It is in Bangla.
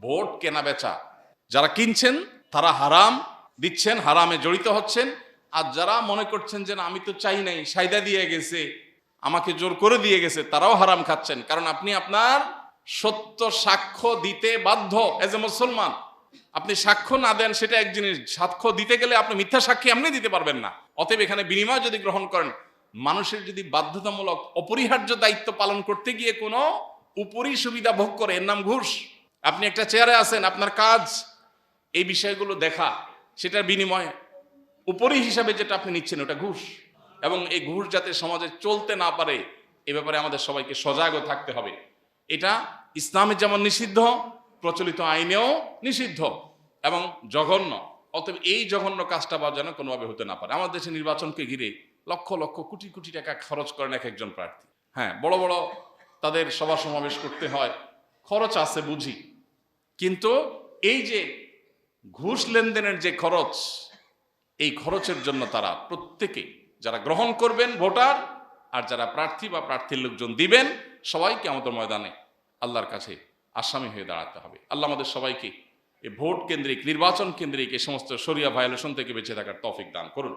ভোট কেনা বেচা, যারা কিনছেন তারা হারাম দিচ্ছেন, হারামে জড়িত হচ্ছেন। আর যারা মনে করছেন যে না আমি তো চাই নাই, সাইদা দিয়ে গেছে, আমাকে জোর করে দিয়ে গেছে, তারাও হারাম খাচ্ছেন। কারণ আপনি আপনার সত্য সাক্ষ্য দিতে বাধ্য এজ এ মুসলমান। আপনি সাক্ষ্য না দেন সেটা এক জিনিস, সাক্ষ্য দিতে গেলে আপনি মিথ্যা সাক্ষী এমনি দিতে পারবেন না। অতএব এখানে বিনিময় যদি গ্রহণ করেন, মানুষের যদি বাধ্যতামূলক অপরিহার্য দায়িত্ব পালন করতে গিয়ে কোনো উপরি সুবিধা ভোগ করে, এর নাম ঘুষ। আপনি একটা চেয়ারে আছেন, আপনার কাজ এই বিষয়গুলো দেখা, সেটার বিনিময়ে উপরি হিসাবে যেটা আপনি নিচ্ছেন ওটা ঘুষ। এবং এই ঘুষ যাতে সমাজে চলতে না পারে এ ব্যাপারে আমাদের সবাইকে সজাগও থাকতে হবে। এটা ইসলামে যেমন নিষিদ্ধ, প্রচলিত আইনেও নিষিদ্ধ এবং জঘন্য। অতএব এই জঘন্য কাজটা বা যেন কোনোভাবে হতে না পারে। আমাদের দেশে নির্বাচনকে ঘিরে লক্ষ লক্ষ কোটি কোটি টাকা খরচ করেন এক একজন প্রার্থী। হ্যাঁ, বড় বড় তাদের সভা সমাবেশ করতে হয়, খরচ আছে বুঝি, কিন্তু এই যে ঘুষ লেনদেনের যে খরচ, এই খরচের জন্য তারা প্রত্যেকে যারা গ্রহণ করবেন ভোটার আর যারা প্রার্থী বা প্রার্থীর লোকজন দিবেন, সবাইকে আমাদের ময়দানে আল্লাহর কাছে আসামি হয়ে দাঁড়াতে হবে। আল্লাহ আমাদের সবাইকে এই ভোট কেন্দ্রিক, নির্বাচন কেন্দ্রিক এই সমস্ত শরিয়া ভায়োলেশন থেকে বেঁচে থাকার তৌফিক দান করুন।